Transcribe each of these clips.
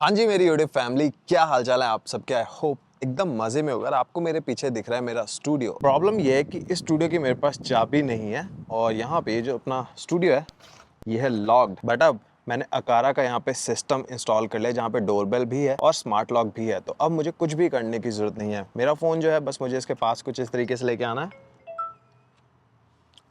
हाँ जी मेरी YouTube family, क्या हाल चाल है आप सबके। आई होप एकदम मजे में होगा। और आपको मेरे पीछे दिख रहा है मेरा स्टूडियो। प्रॉब्लम ये है कि इस स्टूडियो की मेरे पास चाबी नहीं है और यहाँ पे जो अपना स्टूडियो है ये है लॉक्ड। बट अब मैंने अकारा का यहाँ पे सिस्टम इंस्टॉल कर लिया जहाँ पे डोरबेल भी है और स्मार्ट लॉक भी है। तो अब मुझे कुछ भी करने की जरूरत नहीं है। मेरा फ़ोन जो है बस मुझे इसके पास कुछ इस तरीके से लेके आना है,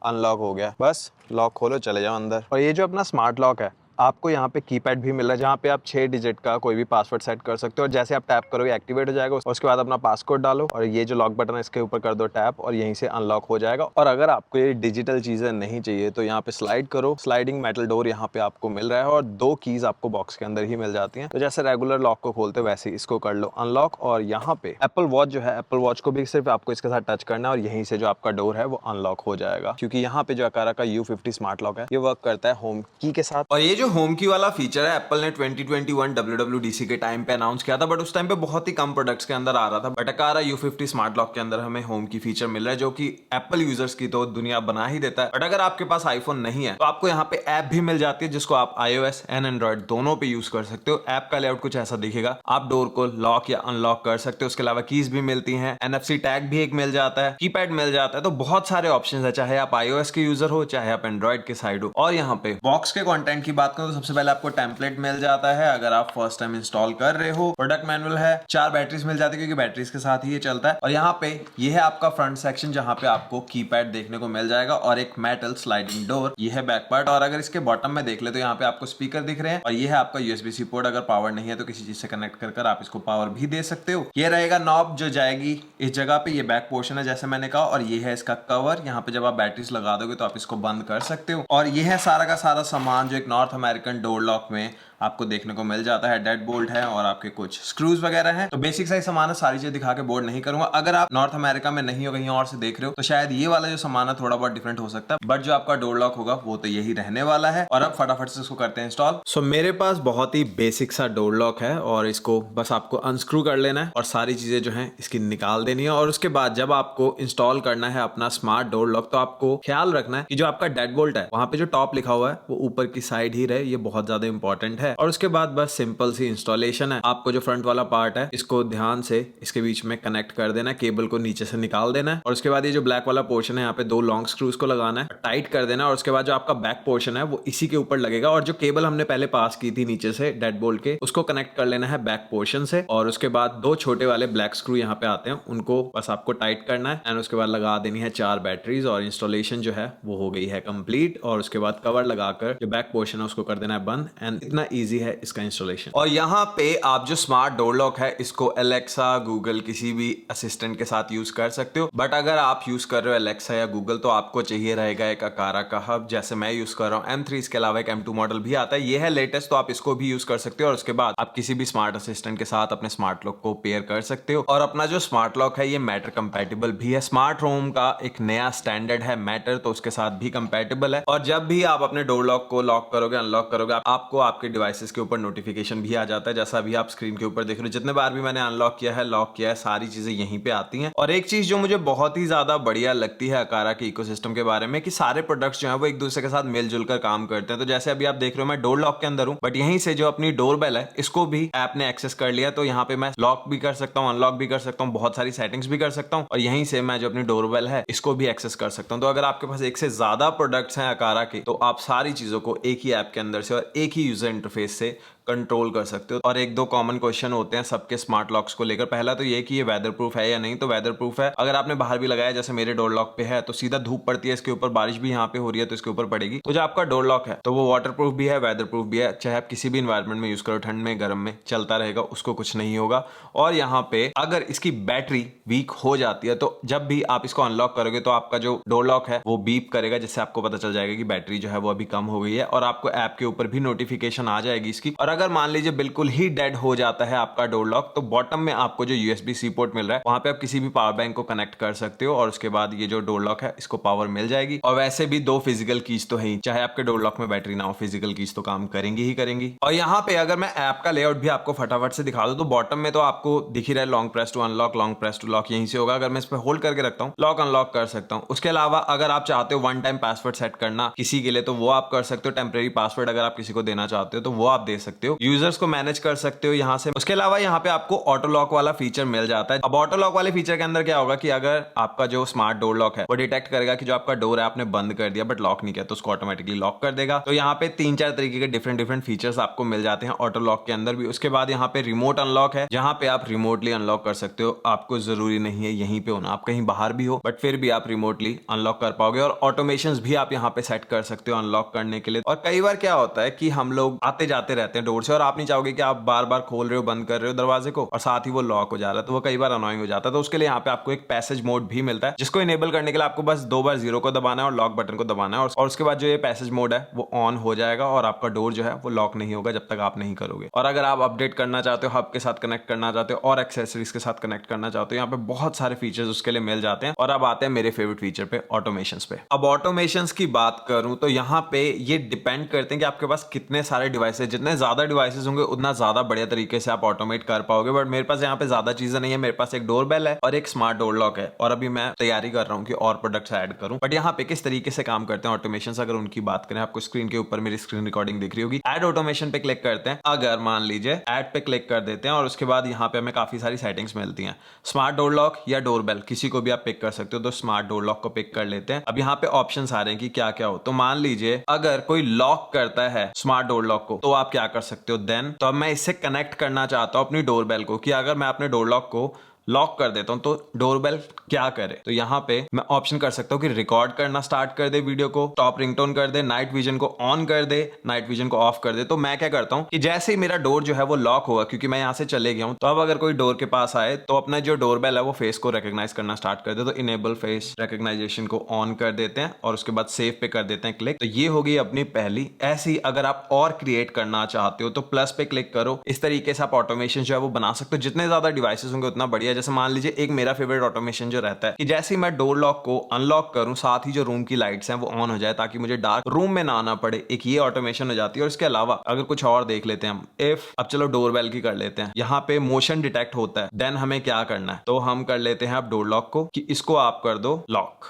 अनलॉक हो गया, बस लॉक खोलो चले जाओ अंदर। और ये जो अपना स्मार्ट लॉक है आपको यहाँ पे कीपैड भी मिल रहा है जहाँ पे आप 6 डिजिट का कोई भी पासवर्ड सेट कर सकते हो और जैसे आप टैप करोगे एक्टिवेट हो जाएगा। उसके बाद अपना पासकोड डालो और ये जो लॉक बटन है इसके ऊपर कर दो टैप और यहीं से अनलॉक हो जाएगा। और अगर आपको ये डिजिटल चीजें नहीं चाहिए तो यहाँ पे स्लाइड करो, स्लाइडिंग मेटल डोर यहाँ पे आपको मिल रहा है और 2 कीज आपको बॉक्स के अंदर ही मिल जाती हैं। तो जैसे रेगुलर लॉक को खोलते वैसे इसको कर लो अनलॉक। और यहाँ पे एप्पल वॉच जो है, एप्पल वॉच को भी सिर्फ आपको इसके साथ टच करना है और यहीं से जो आपका डोर है वो अनलॉक हो जाएगा। क्योंकि यहाँ पे जो अकारा का U50 स्मार्ट लॉक है ये वर्क करता है होम की के साथ। और ये जो होम की वाला फीचर है एप्पल ने 2021 WWDC के टाइम पे अनाउंस किया था, बट उस टाइम पे बहुत ही कम प्रोडक्ट्स के अंदर आ रहा था। बट अकारा U50 स्मार्ट लॉक के अंदर हमें होम की फीचर मिल रहा है जो कि एप्पल यूजर्स की तो दुनिया बना ही देता है। बट अगर आपके पास आईफोन नहीं है तो आपको यहाँ पे ऐप भी मिल जाती है जिसको आप iOS एंड एंड्रॉइड दोनों पे यूज कर सकते हो। ऐप का लेआउट कुछ ऐसा दिखेगा, आप डोर को लॉक या अनलॉक कर सकते हो। उसके अलावा कीज भी मिलती है, NFC टैग भी एक मिल जाता है, कीपैड मिल जाता है। तो बहुत सारे ऑप्शन है, चाहे आप iOS के यूजर हो चाहे आप एंड्रॉइड के साइड हो। और यहाँ पे बॉक्स के कंटेंट की बात करूं तो सबसे पहले आपको टेम्पलेट मिल जाता है अगर आप फर्स्ट टाइम इंस्टॉल कर रहे हो। प्रोडक्ट मैनुअल है, 4 बैटरीज मिल जाती है क्योंकि बैटरीज के साथ ही ये चलता है। और यहाँ पे ये है आपका फ्रंट सेक्शन जहाँ पे आपको कीपैड देखने को मिल जाएगा और एक मेटल स्लाइडिंग डोर, ये है बैक पार्ट। और अगर इसके बॉटम में देख ले तो यहाँ पे आपको स्पीकर दिख रहे हैं और ये है आपका USB-C पोर्ट। अगर पावर नहीं है तो किसी चीज से कनेक्ट कर आप इसको पावर भी दे सकते हो। ये रहेगा नॉब जो जाएगी इस जगह पे, ये बैक पोर्शन है जैसे मैंने कहा। और ये है इसका कवर, यहाँ पे जब आप बैटरीज लगा दोगे तो आप इसको बंद कर सकते हो। और ये है सारा का सारा सामान जो एक नॉर्थ अमेरिकन डोर लॉक में आपको देखने को मिल जाता है। डेड बोल्ट है और आपके कुछ स्क्रूज वगैरह हैं। तो बेसिक सा ही सामान है, सारी चीज दिखा के बोर्ड नहीं करूंगा। अगर आप नॉर्थ अमेरिका में नहीं हो, कहीं और से देख रहे हो, तो शायद ये वाला जो सामान है थोड़ा बहुत डिफरेंट हो सकता है, बट जो आपका डोर लॉक होगा वो तो यही रहने वाला है। और अब फटाफट से इसको करते हैं इंस्टॉल। सो मेरे पास बहुत ही बेसिक सा डोर लॉक है और इसको बस आपको अनस्क्रू कर लेना है और सारी चीजें जो है इसकी निकाल देनी है। और उसके बाद जब आपको इंस्टॉल करना है अपना स्मार्ट डोर लॉक तो आपको ख्याल रखना है कि जो आपका डेड बोल्ट है वहां पे जो टॉप लिखा हुआ है वो ऊपर की साइड ही रहे, ये बहुत ज्यादा इंपॉर्टेंट है। और उसके बाद बस सिंपल सी इंस्टॉलेशन है। आपको जो फ्रंट वाला पार्ट है इसको ध्यान से इसके बीच में कनेक्ट कर देना है, केबल को नीचे से निकाल देना है। और उसके बाद ये जो ब्लैक वाला पोर्शन है यहाँ पे 2 लॉन्ग स्क्रूज को लगाना है, टाइट कर देना है। और उसके बाद जो आपका बैक पोर्शन है वो इसी के ऊपर लगेगा और जो केबल हमने पहले पास की थी नीचे से डेड बोल्ट के, उसको कनेक्ट कर लेना है बैक पोर्शन से। और उसके बाद 2 छोटे वाले ब्लैक स्क्रू यहाँ पे आते हैं, उनको बस आपको टाइट करना है एंड उसके बाद लगा देनी है 4 बैटरीज और इंस्टॉलेशन जो है वो हो गई है कंप्लीट। और उसके बाद कवर लगाकर जो बैक पोर्शन है उसको कर देना है बंद एंड इतना ईजी है इसका इंस्टॉलेशन। और यहाँ पे आप जो स्मार्ट डोर लॉक है इसको अलेक्सा, गूगल किसी भी असिस्टेंट के साथ यूज कर सकते हो। बट अगर आप यूज कर रहे हो अलेक्सा या गूगल तो आपको चाहिए रहेगा एक अकारा का हब, जैसे मैं यूज कर रहा हूँ M3। इसके अलावा एक M2 मॉडल भी आता है, ये है लेटेस्ट, तो आप इसको भी यूज कर सकते हो। और उसके बाद आप किसी भी स्मार्ट असिस्टेंट के साथ अपने स्मार्ट लॉक को पेयर कर सकते हो। और अपना जो स्मार्ट लॉक है ये मैटर कंपेटेबल भी है। स्मार्ट होम का एक नया स्टैंडर्ड है मैटर, तो उसके साथ भी कंपेटेबल है। और जब भी आप अपने डोर लॉक को लॉक करोगे, अनलॉक करोगे, आपको आपके डिवाइसेस के ऊपर नोटिफिकेशन भी आ जाता है, जैसा अभी आप स्क्रीन के ऊपर देख रहे हो। जितने बार भी मैंने अनलॉक किया है, लॉक किया है, सारी चीजें यहीं पे आती हैं। और एक चीज जो मुझे बहुत ही ज्यादा बढ़िया लगती है अकारा के इकोसिस्टम के बारे में कि सारे प्रोडक्ट्स जो है वो एक दूसरे के साथ मिलजुल कर काम करते हैं। तो जैसे अभी आप देख रहे हो मैं डोर लॉक के अंदर हूं, बट यहीं से जो अपनी डोरबेल है इसको भी ऐप ने एक्सेस कर लिया। तो यहाँ पे मैं लॉक भी कर सकता हूँ, अनलॉक भी कर सकता हूँ, बहुत सारी सेटिंग्स भी कर सकता हूँ और यहीं से मैं जो अपनी डोरबेल है इसको भी एक्सेस कर सकता हूँ। तो अगर आपके पास एक से ज्यादा प्रोडक्ट्स हैं अकारा के तो आप सारी चीजों को एक ही ऐप के अंदर से और एक ही यूजर इंटरफेस से कंट्रोल कर सकते हो। और 1-2 कॉमन क्वेश्चन होते हैं सबके स्मार्ट लॉक्स को लेकर। पहला तो ये कि ये वेदर प्रूफ है या नहीं, तो वेदर प्रूफ है। अगर आपने बाहर भी लगाया जैसे मेरे डोर लॉक पे है तो सीधा धूप पड़ती है इसके ऊपर, बारिश भी यहाँ पे हो रही है तो इसके ऊपर पड़ेगी। तो जो आपका डोर लॉक है तो वो वाटर प्रूफ भी है, वेदर प्रूफ भी है, चाहे आप किसी भी इन्वायरमेंट में यूज करो, ठंड में गर्म में चलता रहेगा, उसको कुछ नहीं होगा। और यहाँ पे अगर इसकी बैटरी वीक हो जाती है तो जब भी आप इसको अनलॉक करोगे तो आपका जो डोर लॉक है वो बीप करेगा, जिससे आपको पता चल जाएगा कि बैटरी जो है वो अभी कम हो गई है और आपको ऐप के ऊपर भी नोटिफिकेशन आ जाएगी इसकी। और अगर मान लीजिए बिल्कुल ही डेड हो जाता है आपका डोर लॉक तो बॉटम में आपको जो USB-C पोर्ट मिल रहा है वहां पे आप किसी भी पावर बैंक को कनेक्ट कर सकते हो और उसके बाद ये जो डोर लॉक है इसको पावर मिल जाएगी। और वैसे भी 2 फिजिकल कीज तो है, चाहे आपके डोर लॉक में बैटरी ना हो, फिजिकल कीज तो काम करेंगी ही करेंगी। और यहाँ पे अगर मैं ऐप का लेआउट भी आपको फटाफट से दिखा दूं तो बॉटम में तो आपको दिख ही रहा है long press to unlock, long press to lock यहीं से होगा। अगर मैं इस पर होल्ड करके रखता हूँ लॉक अनलॉक कर सकता हूँ। उसके अलावा अगर आप चाहते हो 1 टाइम पासवर्ड सेट करना किसी के लिए तो वो आप कर सकते हो। टेम्परेरी पासवर्ड अगर आप किसी को देना चाहते हो तो वो आप दे सकते हो, यूजर्स को मैनेज कर सकते हो यहाँ से। उसके अलावा यहाँ पे आपको ऑटो लॉक वाला फीचर मिल जाता है। अब ऑटो लॉक वाले फीचर के अंदर क्या होगा कि अगर आपका जो स्मार्ट डोर लॉक है वो डिटेक्ट करेगा कि जो आपका डोर है आपने बंद कर दिया बट लॉक नहीं किया, तो उसको ऑटोमेटिकली लॉक कर देगा। तो यहाँ पे 3-4 तरीके के डिफरेंट फीचर्स आपको मिल जाते हैं ऑटो लॉक के अंदर भी। उसके बाद यहाँ पे रिमोट अनलॉक है, जहां पे आप रिमोटली अनलॉक कर सकते हो। आपको जरूरी नहीं है यहीं पे होना, आप कहीं बाहर भी हो बट फिर भी आप रिमोटली अनलॉक कर पाओगे। और ऑटोमेशंस भी आप यहाँ पे सेट कर सकते हो अनलॉक करने के लिए। और कई बार क्या होता है कि हम लोग आते जाते रहते हैं डोर से और आप नहीं चाहोगे कि आप बार बार खोल रहे हो बंद कर रहे हो दरवाजे को और साथ ही वो लॉक हो जा रहा है, तो वो कई बार अनोइंग हो जाता है। तो उसके लिए यहाँ पे आपको एक पैसेज मोड भी मिलता है, जिसको इनेबल करने के लिए आपको बस 2 बार 0 को दबाना है और लॉक बटन को दबाना है। और उसके बाद जो ये पैसेज मोड है वो ऑन हो जाएगा और आपका डोर जो है वो लॉक नहीं होगा जब तक आप नहीं करोगे। और अगर आप अपडेट करना चाहते हो, हब के साथ कनेक्ट करना चाहते हो और एक्सेसरीज के साथ कनेक्ट करना चाहते हो, यहाँ पे बहुत सारे फीचर्स उसके लिए मिल जाते हैं। और अब आते हैं मेरे फेवरेट फीचर पे, ऑटोमेशंस पे। अब ऑटोमेशंस की बात करूं तो यहाँ पे ये डिपेंड करते हैं कि आपके पास कितने सारे डिवाइसेस, जितने ज्यादा डिवाइसेस होंगे उतना ज्यादा बढ़िया तरीके से आप ऑटोमेट कर पाओगे। बट मेरे पास यहाँ पे ज्यादा चीजें नहीं है, मेरे पास एक डोर बेल है और एक स्मार्ट डोर लॉक है और अभी मैं तैयारी कर रहा हूँ कि और प्रोडक्ट्स ऐड करूं। बट यहाँ पे किस तरीके से काम करते हैं ऑटोमेशन, अगर उनकी बात करें, आपको स्क्रीन के ऊपर मेरी स्क्रीन रिकॉर्डिंग दिख रही होगी। ऐड ऑटोमेशन पे क्लिक करते हैं, अगर मान लीजिए ऐड पे क्लिक कर देते हैं और उसके बाद यहाँ पे हमें काफी सारी सेटिंग्स मिलती हैं। स्मार्ट डोर लॉक या डोर बेल किसी को भी आप पिक कर सकते हो, तो स्मार्ट डोर लॉक को पिक कर लेते हैं। अब यहाँ पे ऑप्शंस आ रहे हैं कि क्या क्या हो। तो मान लीजिए अगर कोई लॉक करता है स्मार्ट डोर लॉक को तो आप क्या कर सकते हो देन। तो अब मैं इससे कनेक्ट करना चाहता हूं अपनी डोरबेल को, कि अगर मैं अपने डोर लॉक को लॉक कर देता हूं तो डोरबेल क्या करे। तो यहां पे मैं ऑप्शन कर सकता हूं कि रिकॉर्ड करना स्टार्ट कर दे वीडियो को, टॉप रिंगटोन कर दे, नाइट विजन को ऑन कर दे, नाइट विजन को ऑफ कर दे। तो मैं क्या करता हूं कि जैसे ही मेरा डोर जो है वो लॉक होगा, क्योंकि मैं यहां से चले गया हूं, तो अब अगर कोई डोर के पास आए तो अपना जो डोरबेल है वो फेस को रिकॉग्नाइज करना स्टार्ट कर दे। तो इनेबल फेस रिकॉग्नाइजेशन को ऑन कर देते हैं और उसके बाद सेव पे कर देते हैं क्लिक। तो ये होगी अपनी पहली। ऐसी अगर आप और क्रिएट करना चाहते हो तो प्लस पे क्लिक करो। इस तरीके से आप ऑटोमेशन जो है वो बना सकते हो। जितने ज्यादा डिवाइसेस होंगे उतना बढ़िया। जैसे मान लीजिए एक मेरा फेवरेट ऑटोमेशन जो रहता है कि जैसे ही मैं डोर लॉक को अनलॉक करूं, साथ ही जो रूम की लाइट्स हैं वो ऑन हो जाए ताकि मुझे डार्क रूम में ना आना पड़े, एक ये ऑटोमेशन हो जाती है। और इसके अलावा अगर कुछ और देख लेते हैं हम, इफ अब चलो डोरबेल की कर लेते हैं, यहाँ पे मोशन डिटेक्ट होता है, देन हमें क्या करना है, तो हम कर लेते हैं अब डोर लॉक को कि इसको आप कर दो लॉक,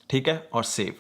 ठीक है, और सेव।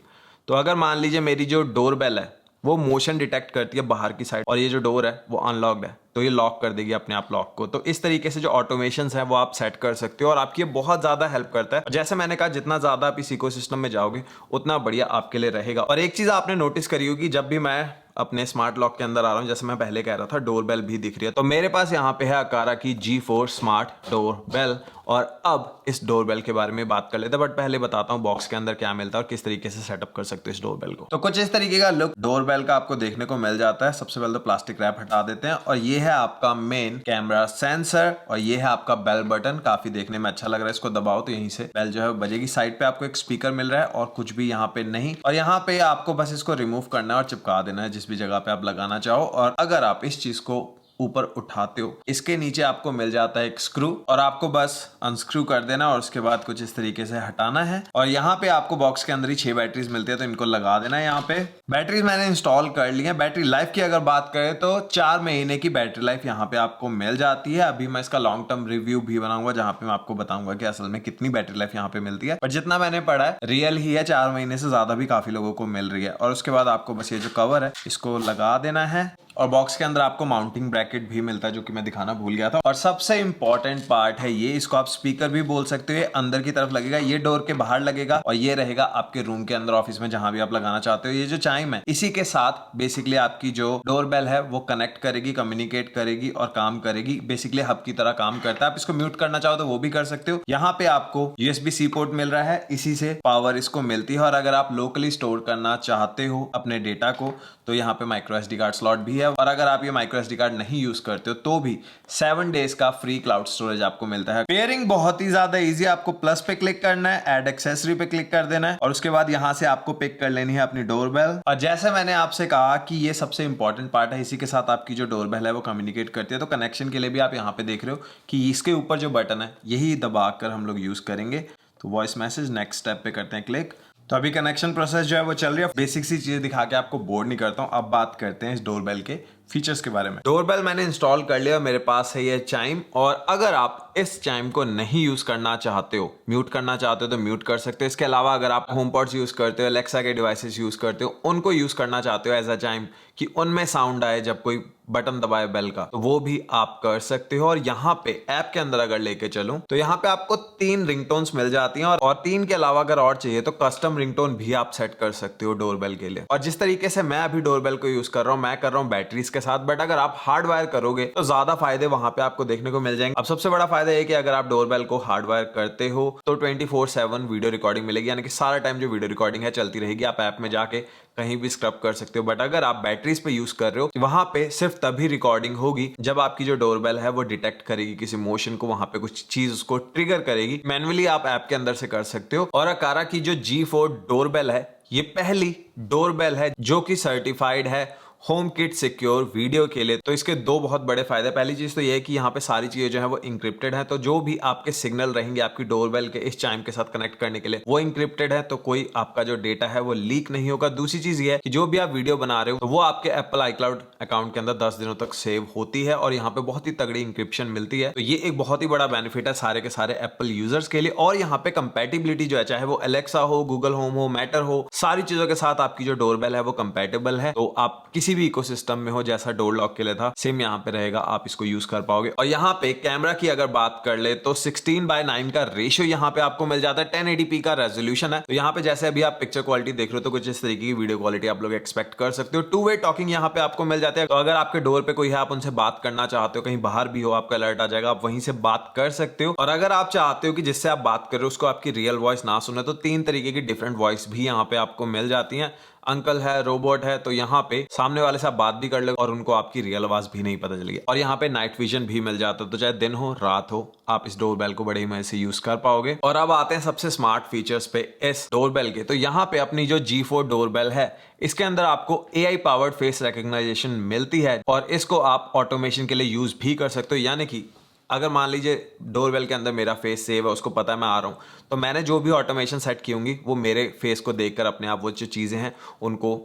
तो अगर मान लीजिए मेरी जो डोरबेल है वो मोशन डिटेक्ट करती है बाहर की साइड और ये जो डोर है वो अनलॉक्ड है, तो ये लॉक कर देगी अपने आप लॉक को। तो इस तरीके से जो ऑटोमेशंस है वो आप सेट कर सकते हो और आपकी ये बहुत ज्यादा हेल्प करता है। जैसे मैंने कहा, जितना ज्यादा आप इस इकोसिस्टम में जाओगे उतना बढ़िया आपके लिए रहेगा। और एक चीज आपने नोटिस करी होगी, जब भी मैं अपने स्मार्ट लॉक के अंदर आ रहा हूं, जैसे मैं पहले कह रहा था डोरबेल भी दिख रही है, तो मेरे पास यहाँ पे है अकारा की G4 स्मार्ट डोरबेल। और अब इस डोरबेल के बारे में बात कर लेते हैं, बट पहले बताता हूँ बॉक्स के अंदर क्या मिलता है और किस तरीके से सेटअप कर सकते हो इस डोरबेल को। तो कुछ इस तरीके का लुक डोरबेल का आपको देखने को मिल जाता है। सबसे पहले तो प्लास्टिक रैप हटा देते हैं और ये है आपका मेन कैमरा सेंसर और ये है आपका बेल बटन। काफी देखने में अच्छा लग रहा है, इसको दबाओ तो यहीं से बेल जो है बजेगी। साइड पे आपको एक स्पीकर मिल रहा है और कुछ भी यहाँ पे नहीं। और यहाँ पे आपको बस इसको रिमूव करना है और चिपका देना है जिस भी जगह पे आप लगाना चाहो। और अगर आप इस चीज को ऊपर उठाते हो, इसके नीचे आपको मिल जाता है एक स्क्रू और आपको बस अनस्क्रू कर देना और उसके बाद कुछ इस तरीके से हटाना है। और यहाँ पे आपको बॉक्स के अंदर ही 6 बैटरीज मिलती है, तो इनको लगा देना है। यहाँ पे बैटरीज मैंने इंस्टॉल कर ली है। बैटरी लाइफ की अगर बात करें तो 4 महीने की बैटरी लाइफ यहाँ पे आपको मिल जाती है। अभी मैं इसका लॉन्ग टर्म रिव्यू भी बनाऊंगा जहाँ पे मैं आपको बताऊंगा कि असल में कितनी बैटरी लाइफ यहाँ पे मिलती है। पर जितना मैंने पढ़ा है रियल ही है, 4 महीने से ज्यादा भी काफी लोगों को मिल रही है। और उसके बाद आपको बस ये जो कवर है इसको लगा देना है और बॉक्स के अंदर आपको माउंटिंग ब्रैकेट भी मिलता है जो कि मैं दिखाना भूल गया था। और सबसे इंपॉर्टेंट पार्ट है ये, इसको आप स्पीकर भी बोल सकते हो। ये अंदर की तरफ लगेगा, ये डोर के बाहर लगेगा और ये रहेगा आपके रूम के अंदर, ऑफिस में, जहां भी आप लगाना चाहते हो। ये जो चाइम है इसी के साथ बेसिकली आपकी जो डोरबेल है वो कनेक्ट करेगी, कम्युनिकेट करेगी और काम करेगी। बेसिकली हब की तरह काम करता है। आप इसको म्यूट करना चाहो तो वो भी कर सकते हो। यहाँ पे आपको USB-C पोर्ट मिल रहा है, इसी से पावर इसको मिलती है। और अगर आप लोकली स्टोर करना चाहते हो अपने डेटा को तो यहाँ पे माइक्रो SD कार्ड स्लॉट भी है। और अगर आप ये माइक्रो SD कार्ड नहीं यूज करते हो तो भी 7 डेज का फ्री क्लाउड स्टोरेज आपको मिलता है। पेयरिंग बहुत ही ज्यादा इजी। आपको प्लस पे क्लिक करना है, ऐड एक्सेसरी पे क्लिक कर देना है और उसके बाद यहां से आपको पिक कर लेनी है अपनी डोरबेल। और जैसे मैंने आपसे कहा कि ये सबसे इंपॉर्टेंट पार्ट है, इसी के साथ आपकी जो डोरबेल है वो कम्युनिकेट करती है। तो कनेक्शन के लिए भी आप यहाँ पे देख रहे हो कि इसके ऊपर जो बटन है यही दबाकर हम लोग यूज करेंगे। तो वॉइस मैसेज नेक्स्ट स्टेप पे करते हैं क्लिक। तो अभी कनेक्शन प्रोसेस जो है वो चल रही है। बेसिक सी चीजें दिखा के आपको बोर नहीं करता हूँ। अब बात करते हैं इस डोरबेल के फीचर्स के बारे में। डोरबेल मैंने इंस्टॉल कर लिया, मेरे पास है ये चाइम। और अगर आप इस चाइम को नहीं यूज करना चाहते हो, म्यूट करना चाहते हो तो म्यूट कर सकते हो। इसके अलावा अगर आप होम पॉड्स यूज करते हो, अलेक्सा के डिवाइसेस यूज करते हो, उनको यूज करना चाहते हो एज अ चाइम कि उनमें साउंड आए जब कोई बटन दबाए बेल का, तो वो भी आप कर सकते हो। और यहाँ पे ऐप के अंदर अगर लेके चलूं तो यहाँ पे आपको 3 रिंगटोन्स मिल जाती हैं और 3 के अलावा अगर और चाहिए तो कस्टम रिंगटोन भी आप सेट कर सकते हो डोरबेल के लिए। और जिस तरीके से मैं अभी डोरबेल को यूज कर रहा हूँ, मैं कर रहा हूँ बैटरीज के साथ, बट अगर आप हार्डवायर करोगे तो ज्यादा फायदे वहां पे आपको देखने को मिल जाएंगे। अब सबसे बड़ा फायदा है कि अगर आप डोरबेल को हार्डवायर करते हो तो 24/7 वीडियो रिकॉर्डिंग मिलेगी, यानी कि सारा टाइम जो वीडियो रिकॉर्डिंग है चलती रहेगी। आप ऐप में जाके कहीं भी स्क्रब कर सकते हो। बट अगर आप बैटरीज पे यूज कर रहे हो, वहां पे सिर्फ तभी रिकॉर्डिंग होगी जब आपकी जो डोरबेल है वो डिटेक्ट करेगी किसी मोशन को, वहां पे कुछ चीज उसको ट्रिगर करेगी। मैन्युअली आप ऐप के अंदर से कर सकते हो। और अकारा की जो G4 डोरबेल है, ये पहली डोरबेल है जो कि सर्टिफाइड है होम किट सिक्योर वीडियो के लिए। तो इसके 2 बहुत बड़े फायदे। पहली चीज तो ये है कि यहाँ पे सारी चीजें जो है वो इंक्रिप्टेड है, तो जो भी आपके सिग्नल रहेंगे आपकी डोरबेल के इस चाइम के साथ कनेक्ट करने के लिए वो इंक्रिप्टेड है, तो कोई आपका जो डेटा है वो लीक नहीं होगा। दूसरी चीज ये है कि जो भी आप वीडियो बना रहे हो तो वो आपके एप्पल iCloud अकाउंट के अंदर 10 दिनों तक सेव होती है और यहाँ पे बहुत ही तगड़ी इंक्रिप्शन मिलती है। तो ये एक बहुत ही बड़ा बेनिफिट है सारे के सारे एप्पल यूजर्स के लिए। और यहाँ पे कंपेटिबिलिटी जो है, चाहे वो एलेक्सा हो, गूगल होम हो, मैटर हो, सारी चीजों के साथ आपकी जो डोरबेल है वो कंपेटेबल है। तो आप किसी भी इकोसिस्टम में हो, जैसा डोर लॉक के लिए था सेम यहाँ पे रहेगा, आप इसको यूज कर पाओगे। और यहाँ पे कैमरा की अगर बात कर ले तो 16:9 का रेशियो यहाँ पे आपको मिल जाता है। 1080p का रेजोल्यूशन है। तो यहाँ पे जैसे अभी आप पिक्चर क्वालिटी देख रहे हो तो कुछ इस तरीके की वीडियो क्वालिटी आप लोग एक्सपेक्ट कर सकते हो। 2-वे टॉकिंग यहाँ पे आपको मिल जाता है। तो अगर आपके डोर पे कोई है, आप उनसे बात करना चाहते हो, कहीं बाहर भी हो, आपका अलर्ट आ जाएगा, आप वहीं से बात कर सकते हो। और अगर आप चाहते हो कि जिससे आप बात कर रहे हो उसको आपकी रियल वॉइस ना सुने, तो 3 तरीके की डिफरेंट वॉइस भी यहाँ पे आपको मिल जाती हैं। अंकल है, रोबोट है, तो यहाँ पे सामने वाले से आप बात भी कर ले और उनको आपकी रियल आवाज भी नहीं पता चलेगी। और यहाँ पे नाइट विजन भी मिल जाता है, तो चाहे दिन हो रात हो आप इस डोरबेल को बड़े ही मजे से यूज कर पाओगे। और अब आते हैं सबसे स्मार्ट फीचर्स पे इस डोरबेल के। तो यहाँ पे अपनी जो G4 डोरबेल है, इसके अंदर आपको AI पावर्ड फेस रिकॉग्निशन मिलती है और इसको आप ऑटोमेशन के लिए यूज भी कर सकते हो। यानी कि अगर मान लीजिए डोरबेल के अंदर मेरा फेस सेव है, उसको पता है मैं आ रहा हूँ, तो मैंने जो भी ऑटोमेशन सेट की होंगी वो मेरे फेस को देखकर अपने आप वो जो चीज़ें हैं उनको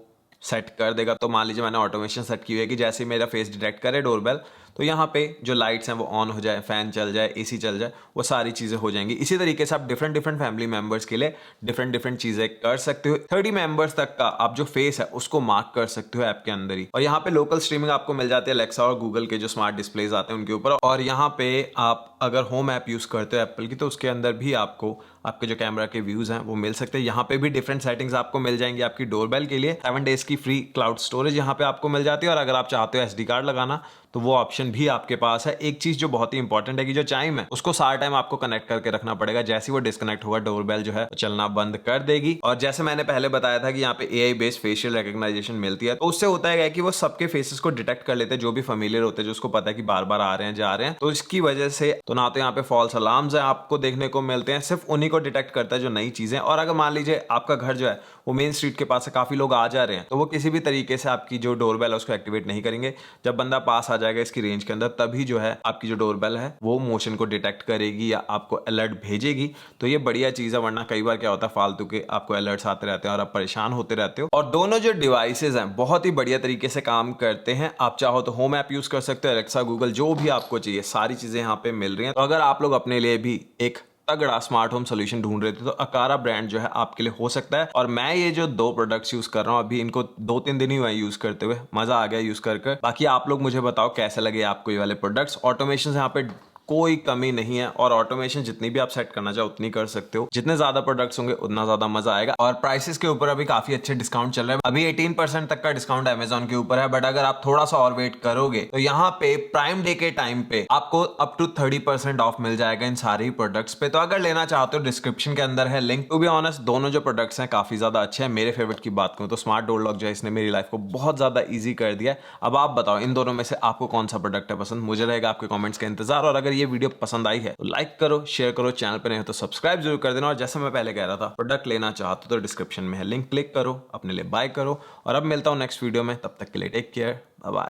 सेट कर देगा। तो मान लीजिए मैंने ऑटोमेशन सेट की हुई है कि जैसे ही मेरा फेस डिटेक्ट करे डोरबेल, तो यहाँ पे जो लाइट्स हैं वो ऑन हो जाए, फैन चल जाए, AC चल जाए, वो सारी चीज़ें हो जाएंगी। इसी तरीके से आप डिफरेंट डिफरेंट फैमिली मेंबर्स के लिए डिफरेंट डिफरेंट चीज़ें कर सकते हो। 30 मेंबर्स तक का आप जो फेस है उसको मार्क कर सकते हो ऐप के अंदर ही। और यहाँ पे लोकल स्ट्रीमिंग आपको मिल जाती है अलेक्सा और गूगल के जो स्मार्ट डिस्प्लेज आते हैं उनके ऊपर। और यहाँ पे आप अगर होम ऐप यूज़ करते हो एप्पल की, तो उसके अंदर भी आपको आपके जो कैमरा के व्यूज हैं वो मिल सकते हैं। यहाँ पे भी डिफरेंट सेटिंग्स आपको मिल जाएंगी आपकी डोरबेल के लिए। 7 डेज की फ्री क्लाउड स्टोरेज यहाँ पे आपको मिल जाती है। और अगर आप चाहते हो SD कार्ड लगाना तो वो ऑप्शन भी आपके पास है। एक चीज जो बहुत ही इंपॉर्टेंट है कि जो चाइम है उसको सारा टाइम आपको कनेक्ट करके रखना पड़ेगा। जैसे ही वो डिस्कनेक्ट होगा डोरबेल जो है चलना बंद कर देगी। और जैसे मैंने पहले बताया था कि यहाँ पे AI बेस्ड फेशियल रिकॉग्निशन मिलती है, तो उससे होता है कि वो सबके फेसेस को डिटेक्ट कर लेते हैं जो भी फेमिलियर होते हैं, जो उसको पता है कि बार बार आ रहे हैं जा रहे हैं। तो इसकी वजह से तो ना तो यहाँ पे फॉल्स अलार्म्स है आपको देखने को मिलते हैं, सिर्फ उन्हीं को डिटेक्ट करता है जो नई चीजें। और अगर मान लीजिए आपका घर जो है वो मेन स्ट्रीट के पास से काफी लोग आ जा रहे हैं, तो वो किसी भी तरीके से आपकी जो डोरबेल है उसको एक्टिवेट नहीं करेंगे। जब बंदा पास आ जाएगा इसकी रेंज के अंदर, तभी जो है आपकी जो डोरबेल है वो मोशन को डिटेक्ट करेगी या आपको अलर्ट भेजेगी। तो ये बढ़िया चीज है, वरना कई बार क्या होता है फालतू के आपको अलर्ट्स आते रहते हैं और आप परेशान होते रहते हो। और दोनों जो डिवाइसेज हैं बहुत ही बढ़िया तरीके से काम करते हैं। आप चाहो तो होम ऐप यूज कर सकते हो, अलेक्सा, गूगल, जो भी आपको चाहिए सारी चीजें यहाँ पे मिल रही हैं। तो अगर आप लोग अपने लिए भी एक तगड़ा स्मार्ट होम सोल्यूशन ढूंढ रहे थे तो अकारा ब्रांड जो है आपके लिए हो सकता है। और मैं ये जो 2 प्रोडक्ट्स यूज कर रहा हूँ अभी, इनको 2-3 दिन ही हुए यूज करते हुए, मजा आ गया यूज कर। बाकी आप लोग मुझे बताओ कैसे लगे आपको ये वाले प्रोडक्ट्स। ऑटोमेशन यहाँ पे कोई कमी नहीं है और ऑटोमेशन जितनी भी आप सेट करना चाहो उतनी कर सकते हो। जितने ज्यादा प्रोडक्ट्स होंगे उतना ज्यादा मजा आएगा। और प्राइसेस के ऊपर अभी काफी अच्छे डिस्काउंट चल रहे हैं। अभी 18% तक का डिस्काउंट अमेजॉन के ऊपर है, बट अगर आप थोड़ा सा और वेट करोगे तो यहाँ पे प्राइम डे के टाइम पे आपको अप टू 30% ऑफ मिल जाएगा इन सारे ही प्रोडक्ट्स पे। तो अगर लेना चाहते हो डिस्क्रिप्शन के अंदर है लिंक। टू बी ऑनेस्ट दोनों जो प्रोडक्ट्स हैं काफी ज्यादा अच्छे हैं। मेरे फेवरेट की बात करूं तो स्मार्ट डोर लॉक जो है इसने मेरी लाइफ को बहुत ज्यादा ईजी कर दिया है। अब आप बताओ इन दोनों में से आपको कौन सा प्रोडक्ट है पसंद। मुझे रहेगा आपके कमेंट्स का इंतजार। और अगर ये वीडियो पसंद आई है तो लाइक करो, शेयर करो, चैनल पे नहीं हो तो सब्सक्राइब जरूर कर देना। और जैसे मैं पहले कह रहा था, प्रोडक्ट लेना चाहते हो तो डिस्क्रिप्शन में है लिंक, क्लिक करो, अपने लिए बाय करो। और अब मिलता हूं नेक्स्ट वीडियो में, तब तक के लिए टेक केयर, बाय बाय।